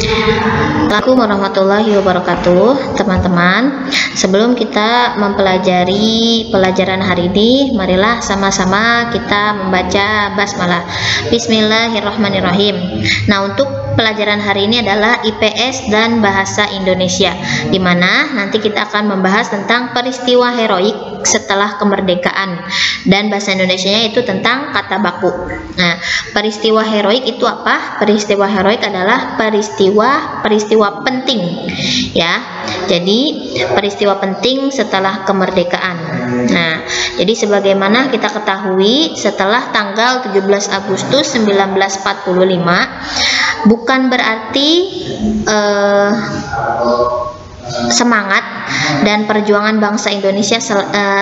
Assalamualaikum warahmatullahi wabarakatuh, teman-teman. Sebelum kita mempelajari pelajaran hari ini, marilah sama-sama kita membaca basmalah. Bismillahirrahmanirrahim. Nah, untuk pelajaran hari ini adalah IPS dan Bahasa Indonesia, di mana nanti kita akan membahas tentang peristiwa heroik setelah kemerdekaan, dan bahasa Indonesianya itu tentang kata baku. Nah, peristiwa heroik itu apa? Peristiwa heroik adalah peristiwa penting, ya. Jadi peristiwa penting setelah kemerdekaan. Nah, jadi sebagaimana kita ketahui, setelah tanggal 17 Agustus 1945 bukan berarti semangat dan perjuangan bangsa Indonesia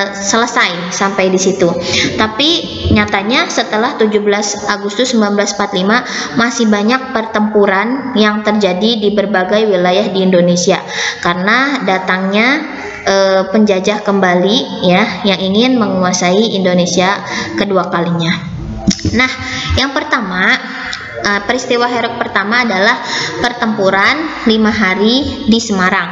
selesai sampai di situ. Tapi nyatanya setelah 17 Agustus 1945 masih banyak pertempuran yang terjadi di berbagai wilayah di Indonesia karena datangnya penjajah kembali, ya, yang ingin menguasai Indonesia kedua kalinya. Nah, yang pertama, peristiwa heroik pertama adalah pertempuran 5 hari di Semarang.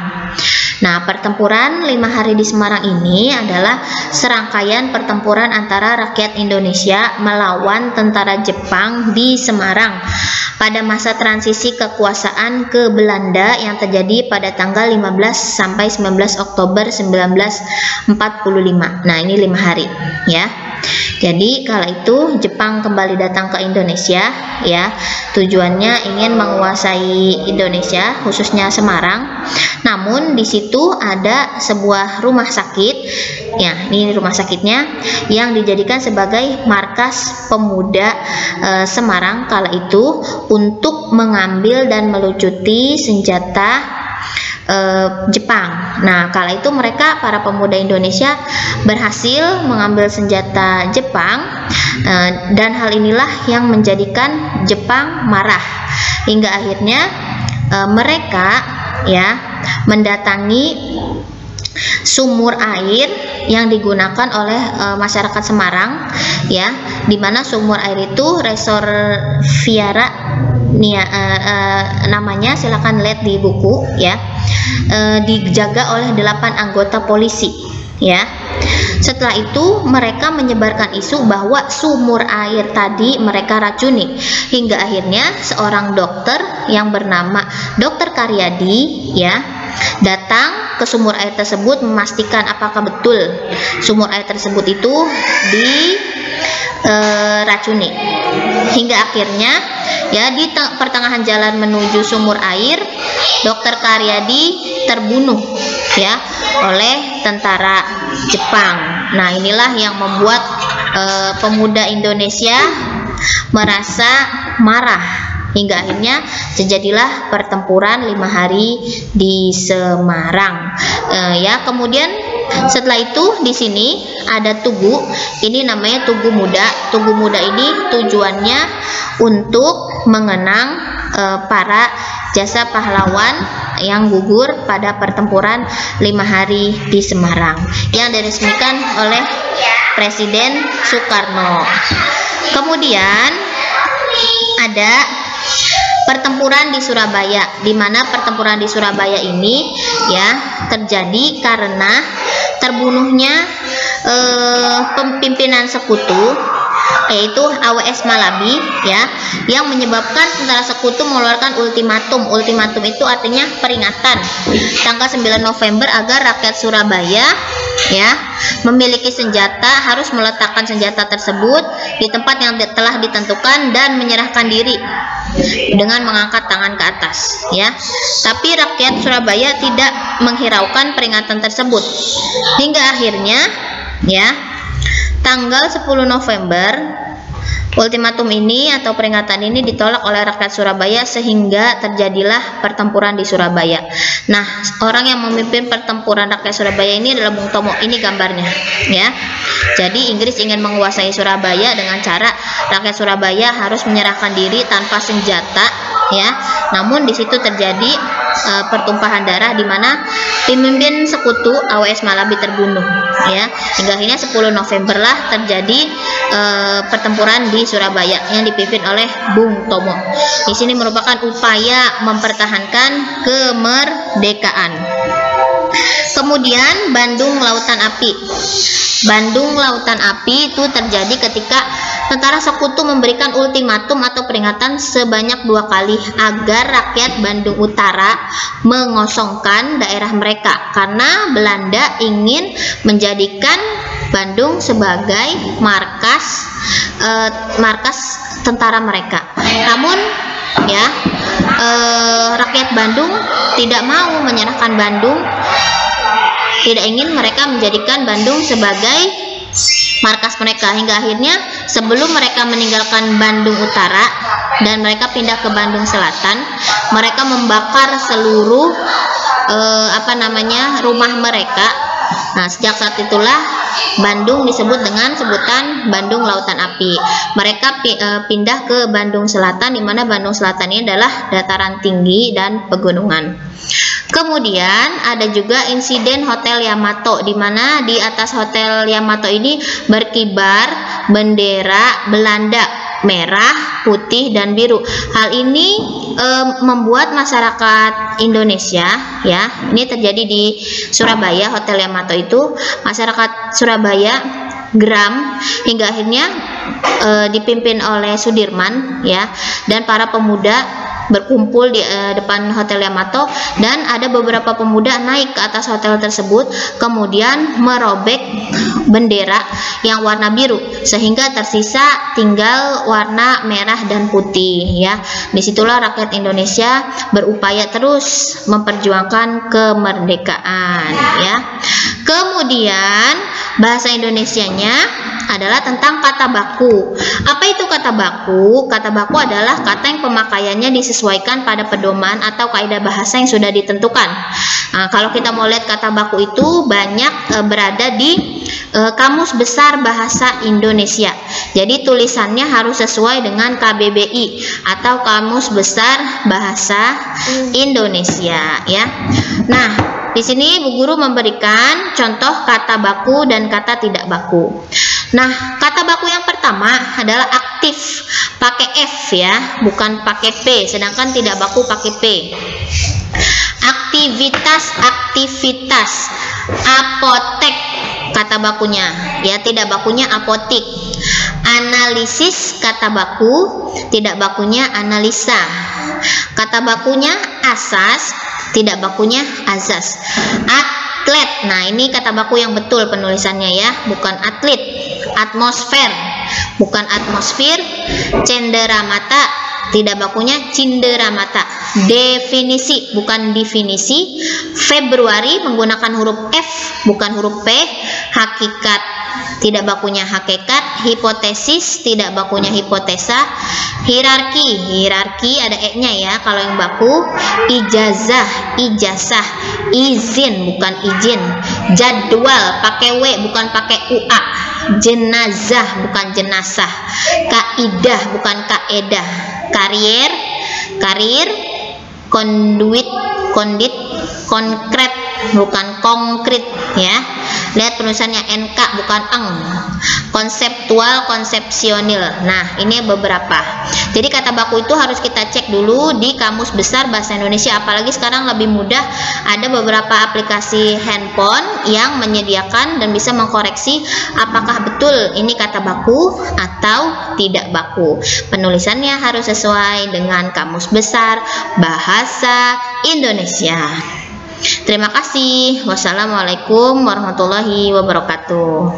Nah, pertempuran 5 hari di Semarang ini adalah serangkaian pertempuran antara rakyat Indonesia melawan tentara Jepang di Semarang pada masa transisi kekuasaan ke Belanda yang terjadi pada tanggal 15 sampai 19 Oktober 1945. Nah, ini 5 hari, ya. Jadi kala itu Jepang kembali datang ke Indonesia, ya. Tujuannya ingin menguasai Indonesia, khususnya Semarang. Namun di situ ada sebuah rumah sakit, ya, ini rumah sakitnya yang dijadikan sebagai markas pemuda Semarang kala itu untuk mengambil dan melucuti senjata Jepang. Nah, kala itu mereka, para pemuda Indonesia, berhasil mengambil senjata Jepang, dan hal inilah yang menjadikan Jepang marah hingga akhirnya mereka, ya, mendatangi sumur air yang digunakan oleh masyarakat Semarang, ya, di mana sumur air itu reservoir namanya, silakan lihat di buku, ya. Dijaga oleh 8 anggota polisi, ya. Setelah itu mereka menyebarkan isu bahwa sumur air tadi mereka racuni, hingga akhirnya seorang dokter yang bernama Dr. Karyadi, ya, datang ke sumur air tersebut memastikan apakah betul sumur air tersebut itu diracuni. Hingga akhirnya, ya, di pertengahan jalan menuju sumur air, Dr. Karyadi terbunuh, ya, oleh tentara Jepang. Nah, inilah yang membuat pemuda Indonesia merasa marah hingga akhirnya terjadilah pertempuran 5 hari di Semarang. Ya, kemudian setelah itu di sini ada tugu, ini namanya Tugu Muda. Tugu Muda ini tujuannya untuk mengenang para jasa pahlawan yang gugur pada pertempuran 5 hari di Semarang yang diresmikan oleh Presiden Soekarno. Kemudian ada pertempuran di Surabaya, di mana pertempuran di Surabaya ini, ya, terjadi karena terbunuhnya pimpinan sekutu, yaitu AWS Malabi, ya, yang menyebabkan tentara sekutu mengeluarkan ultimatum. Ultimatum itu artinya peringatan tanggal 9 November agar rakyat Surabaya, ya, memiliki senjata, harus meletakkan senjata tersebut di tempat yang telah ditentukan dan menyerahkan diri dengan mengangkat tangan ke atas, ya. Tapi rakyat Surabaya tidak menghiraukan peringatan tersebut hingga akhirnya, ya, tanggal 10 November ultimatum ini atau peringatan ini ditolak oleh rakyat Surabaya sehingga terjadilah pertempuran di Surabaya. Nah, orang yang memimpin pertempuran rakyat Surabaya ini adalah Bung Tomo. Ini gambarnya, ya. Jadi Inggris ingin menguasai Surabaya dengan cara rakyat Surabaya harus menyerahkan diri tanpa senjata, ya. Namun di situ terjadi pertumpahan darah di mana pemimpin sekutu AWS Malabi terbunuh, ya. Hingga akhirnya 10 November lah terjadi pertempuran di Surabaya yang dipimpin oleh Bung Tomo. Di sini merupakan upaya mempertahankan kemerdekaan. Kemudian Bandung Lautan Api. Bandung Lautan Api itu terjadi ketika tentara sekutu memberikan ultimatum atau peringatan sebanyak 2 kali agar rakyat Bandung Utara mengosongkan daerah mereka karena Belanda ingin menjadikan Bandung sebagai markas tentara mereka. Namun ya rakyat Bandung tidak mau menyerahkan Bandung, tidak ingin mereka menjadikan Bandung sebagai markas mereka, hingga akhirnya sebelum mereka meninggalkan Bandung Utara dan mereka pindah ke Bandung Selatan, mereka membakar seluruh rumah mereka. Nah, sejak saat itulah Bandung disebut dengan sebutan Bandung Lautan Api. Mereka pindah ke Bandung Selatan, di mana Bandung Selatan ini adalah dataran tinggi dan pegunungan. Kemudian ada juga insiden Hotel Yamato, di mana di atas Hotel Yamato ini berkibar bendera Belanda merah, putih, dan biru. Hal ini membuat masyarakat Indonesia, ya, ini terjadi di Surabaya, Hotel Yamato itu, masyarakat Surabaya geram hingga akhirnya dipimpin oleh Sudirman, ya, dan para pemuda berkumpul di depan Hotel Yamato, dan ada beberapa pemuda naik ke atas hotel tersebut kemudian merobek bendera yang warna biru sehingga tersisa tinggal warna merah dan putih, ya. Disitulah rakyat Indonesia berupaya terus memperjuangkan kemerdekaan, ya. Kemudian bahasa Indonesianya adalah tentang kata baku. Apa itu kata baku? Kata baku adalah kata yang pemakaiannya disesuaikan pada pedoman atau kaidah bahasa yang sudah ditentukan. Nah, kalau kita mau lihat kata baku itu banyak berada di Kamus Besar Bahasa Indonesia. Jadi tulisannya harus sesuai dengan KBBI atau Kamus Besar Bahasa Indonesia, ya. Nah, di sini Bu Guru memberikan contoh kata baku dan kata tidak baku. Nah, kata baku yang pertama adalah aktif, pakai F, ya, bukan pakai P, sedangkan tidak baku pakai P. Aktivitas, apotek kata bakunya, ya, tidak bakunya apotik. Analisis kata baku, tidak bakunya analisa. Kata bakunya asas, tidak bakunya azas. Atlet, nah ini kata baku yang betul penulisannya, ya, bukan atlet. Atmosfer, bukan atmosfer. Cenderamata, tidak bakunya cinderamata. Definisi, bukan definisi. Februari menggunakan huruf F, bukan huruf P. Hakikat, tidak bakunya hakikat. Hipotesis, tidak bakunya hipotesa. Hierarki ada E-nya, ya, kalau yang baku. Ijazah, ijazah. Izin, bukan izin. Jadwal, pakai W, bukan pakai UA. Jenazah, bukan jenazah. Kaidah, bukan kaedah. Karir, kondit, konkret, bukan konkret, ya. Lihat penulisannya NK, bukan eng. Konseptual, konsepsional. Nah, ini beberapa. Jadi kata baku itu harus kita cek dulu di Kamus Besar Bahasa Indonesia. Apalagi sekarang lebih mudah, ada beberapa aplikasi handphone yang menyediakan dan bisa mengkoreksi apakah betul ini kata baku atau tidak baku. Penulisannya harus sesuai dengan Kamus Besar Bahasa Indonesia. Terima kasih. Wassalamualaikum warahmatullahi wabarakatuh.